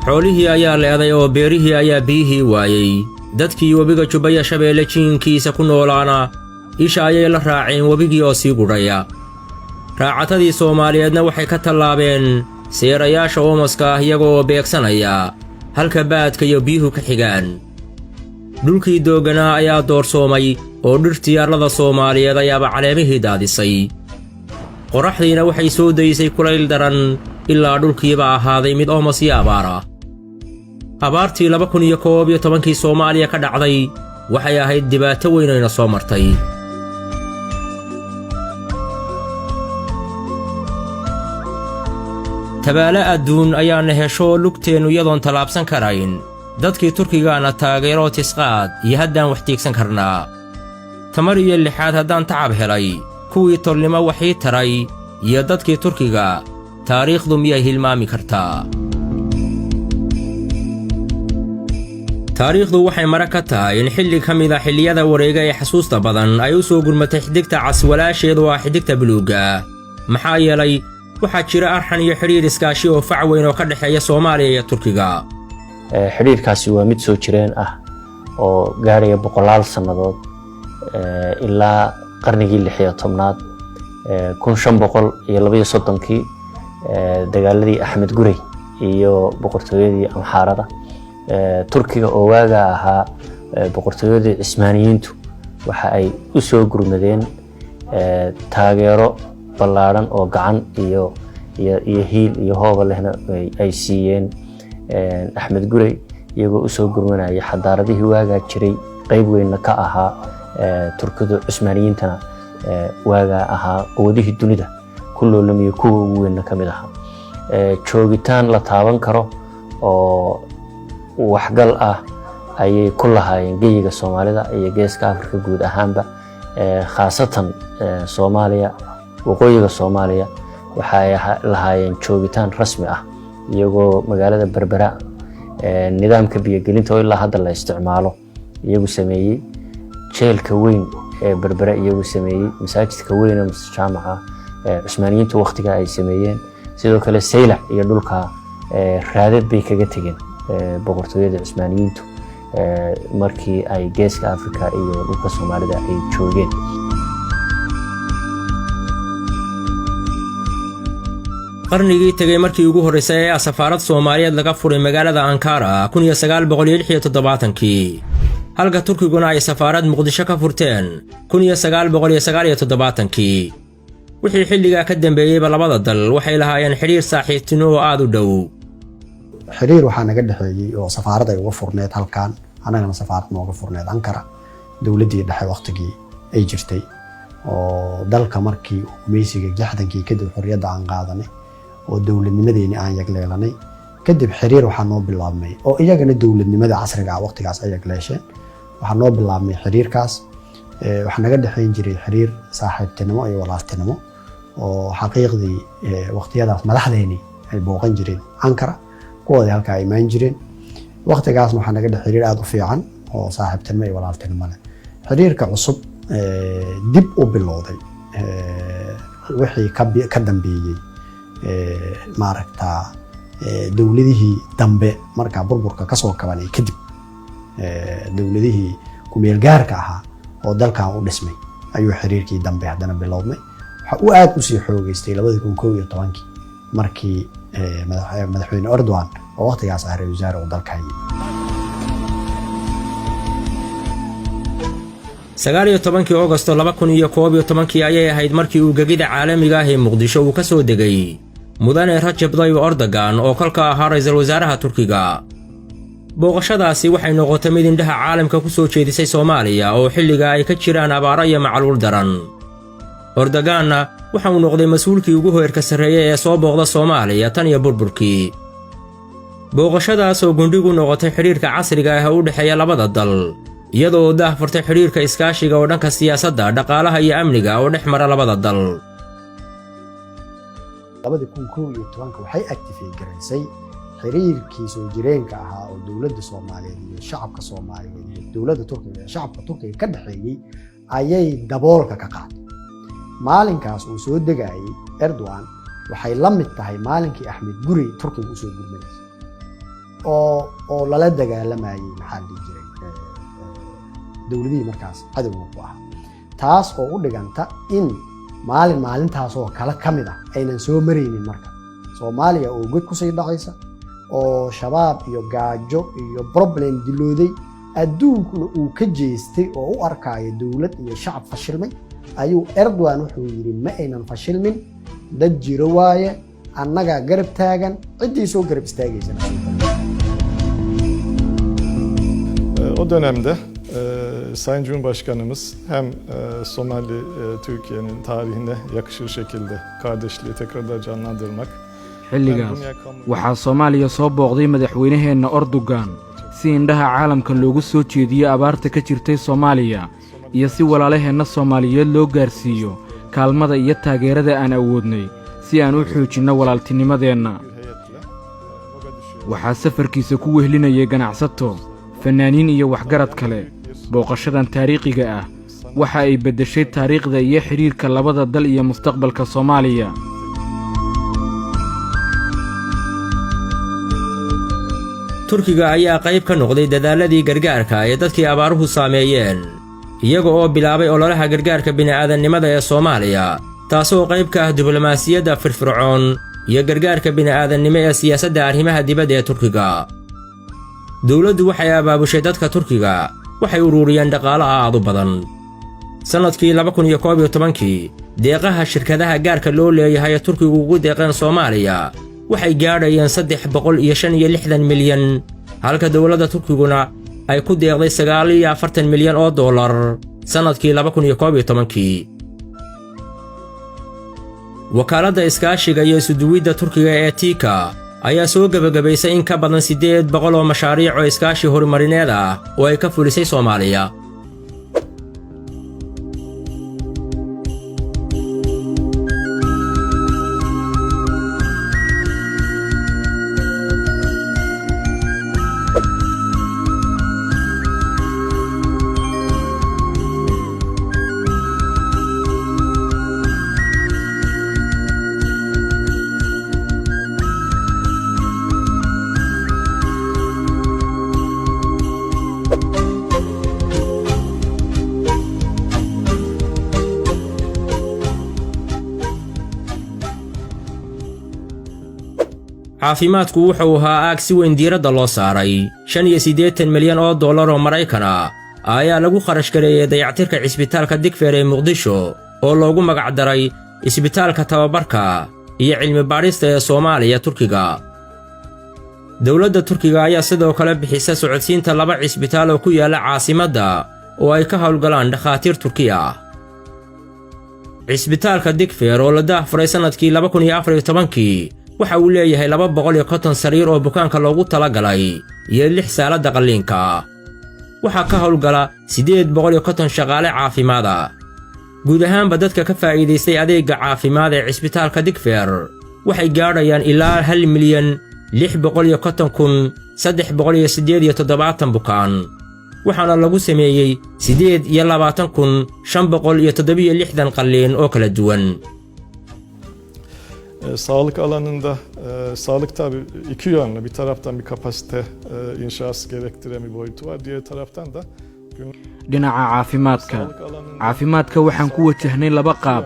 xoolihii ayaa leeday oo beerihii ayaa biyihii waayey dadkii webiga Jubbaya Shabeelle jiinkiisa ku noolaana isha ayay la raaceen webigii oo sii gudhaya raacatadii Soomaaliyeedna waxay ka tallaabeen seerayaasha oomaska ah iyagoo beegsanaya halka baadka iyo biyuhu ka xigaan dhulkii dooganaa ayaa doorsoomay oo dhirtii arlada Soomaaliyeed ayaaba caleemihii daadisay qoraxdiina waxay soo daysay kulayl daran ilaa dhulkiiba ahaaday mid oomas iyo abaar ah abaartii 2011 Soomaaliya ka dhacday waxay ahayd dhibaato weyn oo ina soo martay tabaala adduun ayaana hesho lugteenu iyadoon talaabsan karayn dadkii Turkigaana taageero tisqaad iyo haddaan wax tiigsan karnaa tamar iyo lixaad haddaan tacab helay kuwii tolnimo waxii taray iyo dadkii Turkiga taariikhdu miyay hilmaami kartaa taariikhdu waxay mara ka tahay in xilli ka mid ah xilliyada wareega ee xasuusta badan ay u soo gurmatay xidigta cas walaasheedu waa xidigta buluuga maxaa yeelay waxaa jira arxan iyo xiriir iskaashi oo fac weyn oo ka dhaxeeya Soomaaliya iyo Turkiga xiriirkaasi waa mid soo jireen ah oo gaaraya boqolaal sanadood ilaa qarnigii 16aad 1532 dagaaladii Axmed Gurey iyo boqortooyadii Amxaarada Turkiga oo waaga ahaa boqortooyadii Cismaaniyiintu waxa ay u soo gurmadeen taageero ballaaran oo gacan iyo hiil iyo hooba lehna ay siiyeen Axmed Gurey iyagoo u soo gurmanaya xadaaradihii waaga jiray qayb weyn ka ahaa Turkiga Cismaaniyiintana waaga ahaa quwadihii dunida kulloolamiyo kuwa ugu weyn ka mid ahaa joogitaan la taaban karo oo waxgal ah ayay ku lahaayeen geyiga Soomaalida iyo geeska Afrika guud ahaanba khaasatan Soomaaliya waqooyiga Soomaaliya waxay lahaayeen joogitaan rasmi ah iyagoo magaalada Berbera nidaamka biyo-gelinta oo ilaa hadda la isticmaalo iyagu sameeyay jeelka weyn ee Berbera iyagu sameeyay masaajidka weyn ee jaamaca Cismaaniyiintu waqtiga ay sameeyeen sidoo kale Saylac iyo dhulka raadad bay kaga tageen boqortooyada Cismaaniyiintu markii ay geeska Afrika iyo dhulka Soomaalida ay joogeen qarnigii tagay markii ugu horeysay ee safaarad Soomaaliyeed laga furay magaalada Ankara 1976 halka Turkiguna ay safaarad Muqdisho ka furteen 1979 wixii xilliga ka dambeeyay labada dal waxay lahaayeen xiriir saaxiibtinimo oo aad u dhow xiriir waxa naga dhaxeeyay oo safaarad ay uga furneed halkan anagana safaarad nooga furneed Ankara dawladii dhexe waqtigii ay jirtay oo dalka markii gumaysiga 60kii kadib xorriyadda aan qaadanay oo dawladnimadeena aan yagleelanay kadib xiriir waxa noo bilaabmay oo iyagana dawladnimada casriga ah waqtigaas ay yagleesheen waxa noo bilaabmay xiriirkaas waxa naga dhaxeyn jiray xiriir saaxiibtinimo iyo walaaltinimo oo xaqiiqdii waqtiyadaas madaxdeeni ay booqan jireen Ankara kuwada halka ay imaan jireen waqtigaas waxa naga dhaxeeyay xiriir aad u fiican oo saaxiibtinimo iyo walaaltinimo leh xiriirka cusub dib u bilowday wixii ka dambeeyay maaragta dawladihii dambe marka burburka ka soo kabanay kadib dawladihii ku meel gaarka ahaa oo dalkan u dhismay ayuu xiriirkii dambe hadana bilowday waxa uu aad u sii xoogaystay 2011 markii madaxweyne Erdogan oo waqtigaas ah ra'iisul wasaare dalka hayay 19 August 2011 ayay ahayd markii uu gegida caalamiga ah ee Muqdisho uu ka soo degay mudane Rajab Tayyip Erdogan oo kolka ahaa ra'iisul wasaaraha Turkiga booqashadaasi waxay noqotay mid indhaha caalamka ku soo jeedisay Soomaaliya oo xilliga ay ka jiraan abaaro iyo macluul daran Erdogan waxa uu noqday mas'uulkii ugu heerka sareeyay ee soo booqda Soomaaliya tan iyo burburkii booqashadaas oo gundhigu noqotay xiriirka casriga ah ee u dhaxeeya labada dal iyadoo daahfurtay xiriirka iskaashiga oo dhanka siyaasadda dhaqaalaha iyo amniga oo dhex mara labada dal 2011 waxay activate garaysay xiriirkii soo jireenka ahaa oo dawladda Soomaaliyeed iyo shacabka Soomaaliyeed iyo dawladda Turkiga iyo shacabka Turkiga ka dhaxeeyay ayay daboolka ka qaaday maalinkaas uu soo degayay Erdogan waxay la mid tahay maalinkii Axmed Gurey Turkiga u soo gurmaday oo lala dagaalamayay maxaa la dhihi jiray dowladihii markaas cadowga ku ahaa taas oo u dhiganta in maalintaas oo kale ka mid ah aynan soo maraynin marka Soomaaliya oo god ku sii dhacaysa oo shabaab iyo gaajo iyo problem dilooday adduunkuna uu ka jeestay oo u arkaayo dowlad iyo shacab fashilmay ayuu Erdogan wuxuu yiri ma aynan fashilmin dad jiro waaye annaga garab taagan cidii soo garab istaagaysa. O dönemde Sayın Cumhurbaşkanımız hem Somali Türkiye'nin tarihine yakışır şekilde kardeşliği tekrar canlandırmak. xilligaas waxaa Soomaaliya soo booqday madaxweynaheenna Erdogan si indhaha caalamka loogu soo jeediyo abaarta ka jirtay Soomaaliya iyo si walaalaheenna Soomaaliyeed loo gaarsiiyo kaalmada iyo taageerada aan awoodnay si aan u xoojinno walaaltinimadeenna. waxaa safarkiisa ku wehlinayay ganacsato fanaaniin iyo waxgarad kale. booqashadan taariikhiga ah waxa ay beddeshay taariikhda iyo xiriirka labada dal iyo mustaqbalka Soomaaliya. Turkiga ayaa qayb ka noqday dadaaladii gargaarka ee dadkii abaaruhu saameeyeen iyaga oo bilaabay ololaha gargaarka bini'aadannimada ee Soomaaliya taasoo qayb ka ah diblomaasiyadda firfircoon iyo gargaarka bini'aadannimo ee siyaasadda arrimaha dibadda ee Turkiga. dowladdu waxay abaabushay dadka Turkiga waxay ururiyeen dhaqaale aad u badan. sanadkii 2011 deeqaha shirkadaha gaarka loo leeyahay ee Turkigu ugu deeqeen Soomaaliya waxay gaadhayeen 365 milyan halka dowladda Turkiguna ay ku deeqday 49 milyan oo dollar sanadkii 2011. wakaaladda iskaashiga iyo isuduwidda Turkiga ee TİKA ayaa soo gabagabaysay in ka badan 800 oo mashaariic oo iskaashi horumarineed ah oo ay ka fulisay Soomaaliya. caafimaadku wuxuu ahaa aag si weyn diiradda loo saaray 85 milyan oo dollar oo Maraykan ah ayaa lagu kharash gareeyay dayactirka cisbitaalka Digfaar ee Muqdisho oo loogu magac daray isbitaalka tababarka iyo cilmi baarista ee Soomaaliya Turkiga. dowladda Turkiga ayaa sidoo kale bixisay socodsiinta 2 cisbitaal oo ku yaala caasimadda oo ay ka howlgalaan dhakhaatiir Turki ah. cisbitaalka Digfaar oo la daahfuray sanadkii 2014 waxa uu leeyahay 250 sariir oo bukaanka loogu talagalay iyo 6 saalada qalliinka. waxa ka howlgala 850 shaqaale caafimaad ah. guud ahaanba dadka ka faa'iideystay adeegga caafimaad ee cisbitaalka Digfaar waxay gaadhayaan ilaa 1,650,387 bukaan. waxaana lagu sameeyay 28,567 qalliin oo kala duwan. Sağlık alanında sağlık tabii iki yönlü. Bir taraftan bir kapasite inşası gerektiren bir boyutu var. Diğer taraftan da dhinaca caafimaadka waxaan ku wajahnay 2 qaab.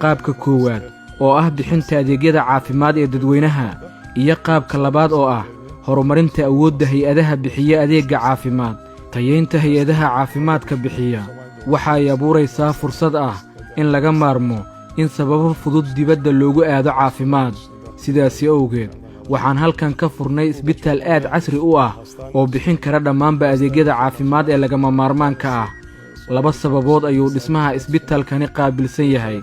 qaabka koowaad oo ah bixinta adeegyada caafimaad ee dadweynaha iyo qaabka labaad oo ah horumarinta awoodda hay'adaha bixiya adeegga caafimaad. tayeynta hay'adaha caafimaadka bixiya waxa ay abuuraysaa fursad ah in laga maarmo in sababo fudud dibadda loogu aado caafimaad. sidaasi awgeed waxaan halkan ka furnay isbitaal aad casri u ah oo bixin kara dhammaanba adeegyada caafimaad ee lagama maarmaanka ah. 2 sababood ayuu dhismaha isbitaalkani qaabilsan yahay.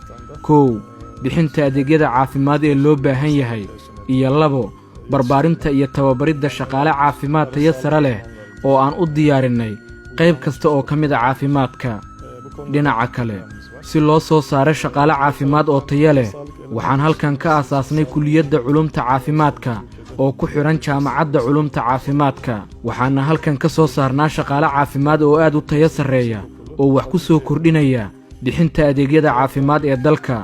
1. bixinta adeegyada caafimaad ee loo baahan yahay iyo 2. barbaarinta iyo tababaridda shaqaale caafimaad tayo sare leh oo aan u diyaarinay qayb kasta oo ka mid ah caafimaadka. dhinaca kale si loo soo saaro shaqaale caafimaad oo tayo leh waxaan halkan ka aasaasnay kulliyadda culumta caafimaadka oo ku xiran jaamacadda culumta caafimaadka. waxaana halkan ka soo saarnaa shaqaale caafimaad oo aad u tayo sarreeya oo wax ku soo kordhinaya bixinta adeegyada caafimaad ee dalka.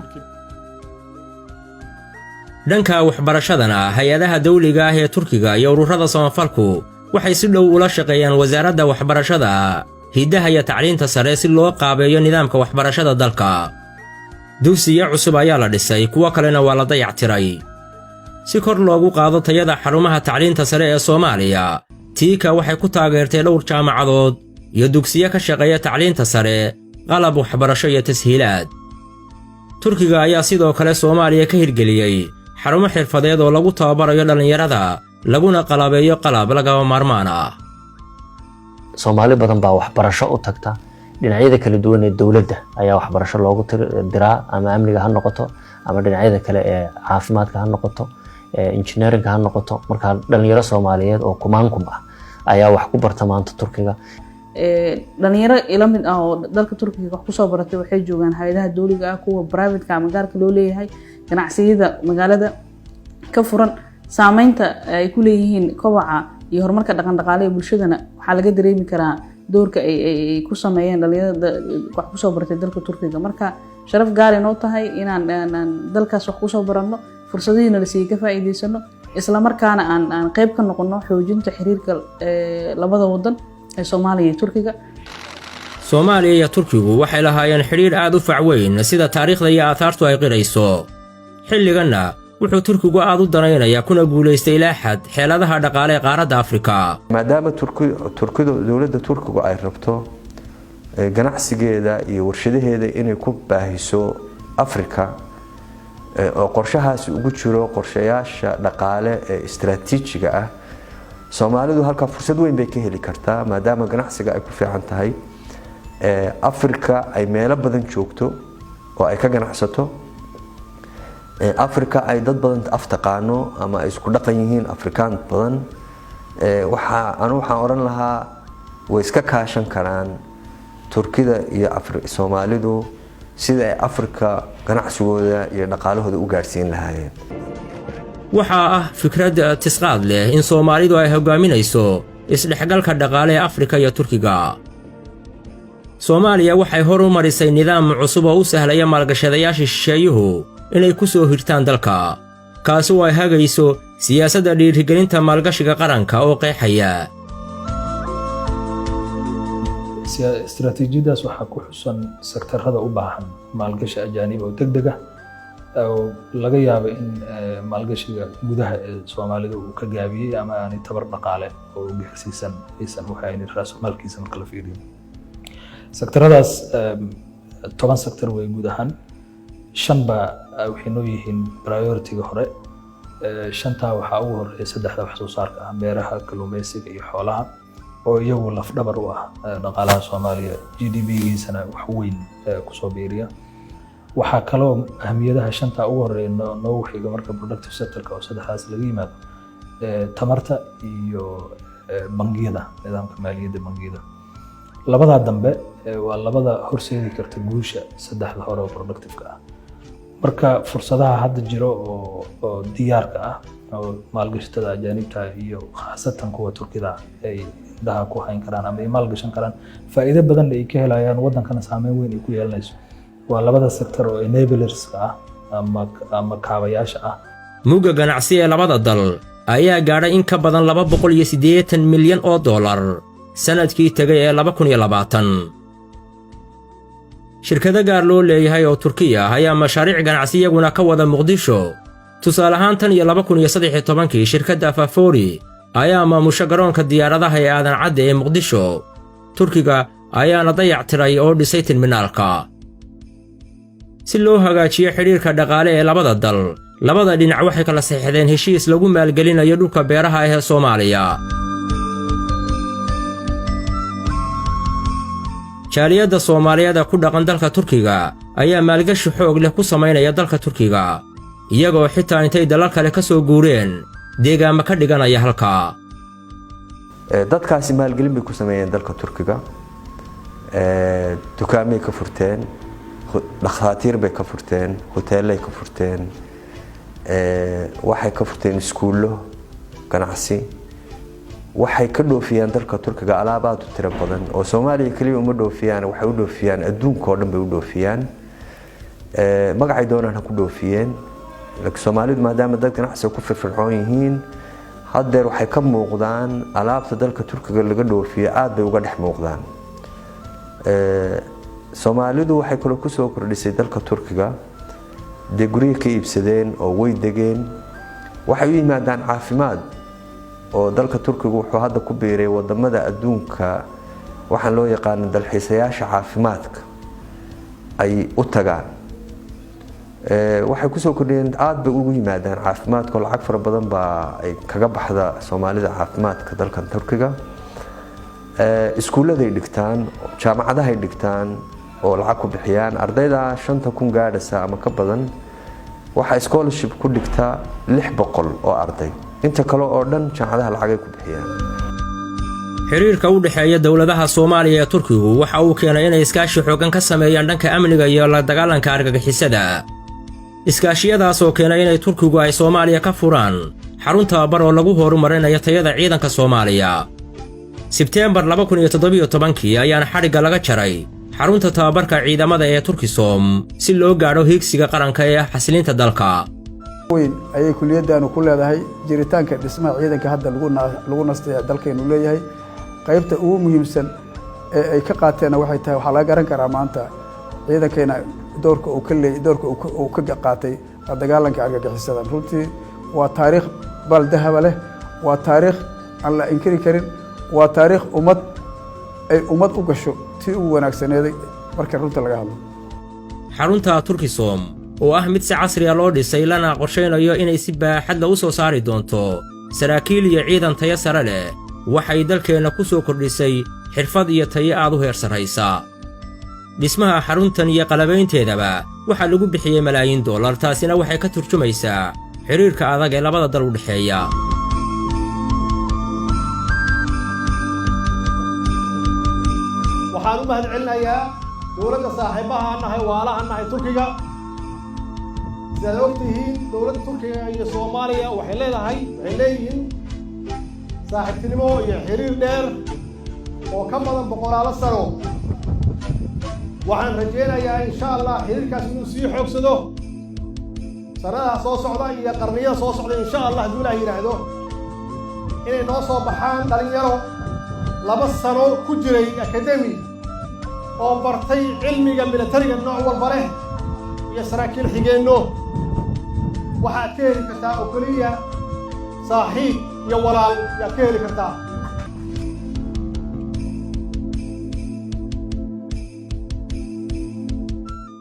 dhanka waxbarashadana hay-adaha dawliga ah ee Turkiga iyo ururada samafalku waxay si dhow ula shaqeeyaan wasaaradda waxbarashada hiddaha iyo tacliinta sare si loo qaabeeyo nidaamka waxbarashada dalka. dugsiyo cusub ayaa la dhisay, kuwa kalena waa la dayactiray si kor loogu qaado tayada xarumaha tacliinta sare ee Soomaaliya. tiika waxay ku taageertay dhowr jaamacadood iyo dugsiyo ka shaqeeya tacliinta sare, qalab waxbarasho iyo tashiilaad. Turkiga ayaa sidoo kale Soomaaliya ka hirgeliyay xarumo xirfadeed oo lagu tababarayo dhalinyarada laguna qalabeeyo qalab lagama maarmaan ah. Soomaali badan baa waxbarasho u tagta dhinacyada kala duwan ee dawladda ayaa waxbarasho loogu diraa, ama amniga ha noqoto ama dhinacyada kale ee caafimaadka ha noqoto, engineering ha noqoto. marka dhalinyaro Soomaaliyeed oo kumaankum ah ayaa wax ku barta maanta Turkiga. dhalinyaro ila mid ah oo dalka Turkiga wax ku soo baratay waxay joogaan hay'adaha dawliga ah, kuwa private ka ama gaarka loo leeyahay, ganacsiyada magaalada ka furan. saameynta ay ku leeyihiin kobaca iyo horumarka dhaqan-dhaqaale ee bulshadana waxaa laga dareemi karaa doorka ay ku sameeyeen dhalinyarada wax ku soo baratay dalka Turkiga. marka sharaf gaar ah inoo tahay inaan dalkaas wax ku soo baranno, fursadihiina la siiyay ka faa'iideysano, isla markaana aan qayb ka noqono xoojinta xiriirka labada wadan ee Soomaaliya iyo Turkiga. Soomaaliya iyo Turkigu waxay lahaayeen xiriir aad u fac weyn sida taariikhda iyo aasaartu ay qirayso. xilliganna wuxuu Turkigu aad u danaynayaa kuna guuleystay ilaa xad xeeladaha dhaqaale ee qaaradda Afrika. maadaama dawladda Turkigu ay rabto ganacsigeeda iyo warshadaheeda inay ku baahiso Afrika, oo qorshahaasi ugu jiro qorshayaasha dhaqaale ee istiraatiijiga ah, Soomaalidu halka fursad weyn bay ka heli kartaa maadaama ganacsiga ay ku fiican tahay. Afrika ay meelo badan joogto oo ay ka ganacsato. Afrika ay dad badan aftaqaano ama ay isku dhaqan yihiin Afrikaan badan. waxaan oran lahaa way iska kaashan karaan Turkida iyo Soomaalidu sida ay Afrika ganacsigooda iyo dhaqaalahooda u gaarsiin lahaayeen. waxaa ah fikrad tisqaad leh in Soomaalidu ay hogaaminayso isdhexgalka dhaqaale ee Afrika iyo Turkiga. Soomaaliya waxay hor u marisay nidaam cusub oo u sahlaya maalgashadayaasha shisheeyuhu inay ku soo hirtaan dalka, kaasi oo ay hagayso siyaasadda dhiirigelinta maalgashiga qaranka oo qeexaya. istiraatiijiyadaas waxaa ku xusan sektarada u baahan maalgashi ajaanib oo degdeg ah oo laga yaabo in maalgashiga gudaha ee Soomaalida uu ka gaabiyay ama aanay tabar dhaqaale oo gaarsiisan aysan waxayna raasmaalkiisa marka la fiiriyo. sektaradaas 10 sektor way guud ahaan 5 baa waxay noo yihiin priority-ga hore. 5taa waxaa ugu horeeya 3 wax soo saarka ah, beeraha, kalluumaysiga iyo xoolaha oo iyagu laf dhabar u ah dhaqaalaha Soomaaliya, GDP-giisana wax weyn ku soo biiriya. waxaa kaloo ahmiyadaha 5taa ugu horeeya noo xiga marka productive sector-ka oo 3daas laga yimaado tamarta iyo bangiyada, nidaamka maaliyadda bangiyada. labada dambe waa labada horseedi karta guusha 3da hore oo productive-ka ah. marka fursadaha hadda jiro oo diyaarka ah oo maalgashatada ajaanibta iyo khaasatan kuwa Turkida ay daha ku hayn karaan ama ay maalgashan karaan, faa'iido badan ay ka helayaan, wadankana saameyn weyn ay ku yeelanayso. waa labada sector oo enablers ah ama kaabayaasha ah. mugga ganacsi ee labada dal ayaa gaadhay in ka badan $280 milyan sanadkii tagay ee 2020. shirkado gaar loo leeyahay oo Turkiya ayaa mashaariic ganacsi iyaguna ka wada Muqdisho. tusaale ahaan tan iyo 2013 shirkadda Fafori ayaa maamusha garoonka diyaaradaha ee aadan cadde ee Muqdisho. Turkiga ayaana dayactiray oo dhisay terminaalka. si loo hagaajiyo xiriirka dhaqaale ee labada dal, labada dhinac waxay kala saxiixdeen heshiis lagu maalgelinayo dhulka beeraha ee Soomaaliya. jaaliyadda Soomaaliyeed ku dhaqan dalka Turkiga ayaa maalgashi xoog leh ku sameynaya dalka Turkiga, iyagoo xitaa intay dalal kale ka soo guureen deegaamo ka dhiganaya halka. dadkaasi maalgelin bay ku sameeyeen dalka Turkiga. dukaamay ka furteen, dhakhaatiir bay ka furteen, hoteelay ka furteen, waxay ka furteen iskuulo, ganacsi. waxay ka dhoofiyaan dalka Turkiga alaabaad u tiro badan oo Soomaaliya kaliya uma dhoofiyaan, waxay u dhoofiyaan adduunka oo dhan bay u dhoofiyaan. magacay doonaan ku dhoofiyeen. laakiin Soomaalidu maadaama dad ganacsiga ku firfircoon yihiin haddeer waxay ka muuqdaan alaabta dalka Turkiga laga dhoofiyo aad bay uga dhex muuqdaan. Soomaalidu waxay kale ku soo kordhisay dalka Turkiga dee guryo ka iibsadeen oo way degeen waxay u yimaadaan caafimaad oo dalka Turkiga wuxuu hadda ku biiray wadamada adduunka waxaan loo yaqaan dalxiisayaasha caafimaadka ay u tagaan. waxay ku soo kordhiyeen aad bay ugu yimaadaan caafimaadka lacag fara badan baa ay kaga baxda Soomaalida caafimaadka dalkan Turkiga. iskuuladay dhigtaan jaamacadahay dhigtaan oo lacag ku bixiyaan ardayda 5,000 gaadhaysa ama ka badan waxa scholarship ku dhigtaa 600 oo arday inta kale oo dhan jaamacadaha lacag ay ku bixiyaan. xiriirka u dhaxeeya dawladaha Soomaaliya iyo Turkigu waxa uu keenay inay iskaashi xooggan ka sameeyaan dhanka amniga iyo la dagaalanka argagixisada. iskaashiyadaas oo keenay inay Turkigu ay Soomaaliya ka furaan xarun tababar oo lagu horumarinayo tayada ciidanka Soomaaliya. Sebtembar 2017 ayaana xariga laga jaray xarunta tababarka ciidamada ee Turkisom si loo gaadho higsiga qaranka ee xasilinta dalka. weyn ayay kuliyadaanu ku leedahay jiritaanka dhismaha ciidanka hadda lagu nastay dalkeenu leeyahay qaybta ugu muhiimsan ee ay ka qaateena waxay tahay waxa laga garan karaa maanta ciidankeena doorka uu ka qaatay dagaalanka argagixisada. runtii waa taariikh bal dahab leh waa taariikh aan la inkiri karin waa taariikh ummad u gasho tii ugu wanaagsaneeday marka runta laga hadlo. xarunta Turkisom oo ah mid si casri ah loo dhisay lana qorsheynayo inay si baaxad leh u soo saari doonto saraakiil iyo ciidan tayo sare leh waxay dalkeena ku soo kordhisay xirfad iyo tayo aad u heer sareysa. dhismaha xaruntan iyo qalabaynteedaba waxa lagu bixiyay malaayiin dollar taasina waxay ka turjumaysaa xiriirka adag ee labada dal u dhaxeeya. waxaan u mahadcelinayaa dowladda saaxiibaha nahay waalaha nahay Turkiga. sidaad ogtihiin dowladda Turkiga iyo Soomaaliya waxay leeyihiin saaxiibtinimo iyo xiriir dheer oo ka badan boqolaal sano. waxaan rajeynayaa insha Allah xiriirkaas inuu sii xoogsado sanadaha soo socda iyo qarniyada soo socda insha Allah hadduu Ilaahay yiraahdo inay noo soo baxaan dhalinyaro 2 sano ku jiray academy oo bartay cilmiga militariga nooc walba leh iyo saraakiil xigeenno. waxaad ka heli kartaa oo kaliya saaxiib iyo walaal yaad ka heli kartaa.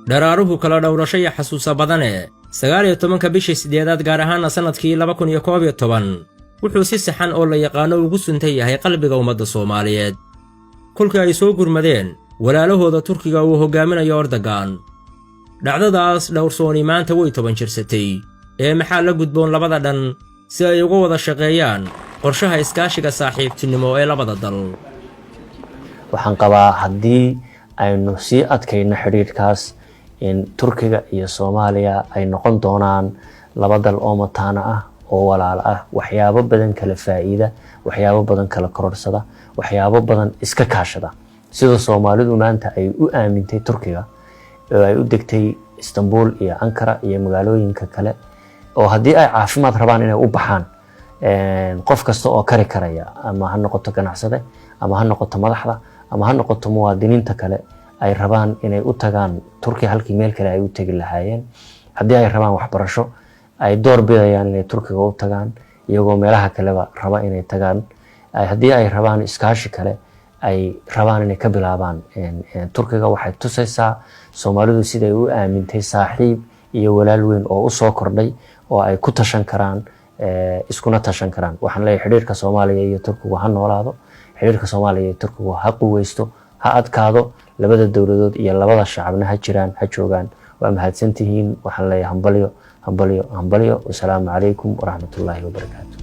dharaaruhu kala dhowrasho iyo xasuusa badane 19 bishii 8aad gaar ahaan sanadkii 2011 wuxuu si saxan oo la yaqaano ugu suntay yahay qalbiga ummadda Soomaaliyeed. kulka ay soo gurmadeen walaalahooda Turkiga uu hogaaminayo Erdogan. dhacdadaas dhowrsooni maanta way 10 jirsatay ee maxaa la gudboon labada dhan si ay uga wada shaqeeyaan qorshaha iskaashiga saaxiibtinimo ee labada dal. waxaan qabaa haddii aynu sii adkayno xiriirkaas in Turkiga iyo Soomaaliya ay noqon doonaan laba dal oo mataana ah oo walaal ah waxyaabo badan kala faa'iida waxyaabo badan kala kororsada waxyaabo badan iska kaashada sida Soomaalidu maanta ay u aamintay Turkiga oo ay u degtay Istanbul iyo Ankara iyo magaalooyinka kale oo haddii ay caafimaad rabaan inay u baxaan qof kasta oo kari karaya ama ha noqoto ganacsade ama ha noqoto madaxda ama ha noqoto muwaadiniinta kale ay rabaan inay u tagaan Turkiga halkii meel kale ay u tagi lahaayeen. haddii ay rabaan waxbarasho ay door bidayaan inay Turkiga u tagaan iyagoo meelaha kaleba raba inay tagaan. haddii ay rabaan iskaashi kale ay rabaan inay ka bilaabaan Turkiga waxay tusaysaa Soomaalidu siday u aamintay saaxiib iyo walaal weyn oo u soo kordhay oo ay ku tashan karaan iskuna tashan karaan. waxaan leeyahay xiriirka Soomaaliya iyo Turkiga ha noolaado xiriirka Soomaaliya iyo Turkiga ha quweysto ha adkaado labada dawladood iyo labada shacabna ha jiraan ha joogaan. waa mahadsantihiin waxaan leeyahay hambalyo. Wasalaamu calaykum waraxmatullaahi wabarakaatu.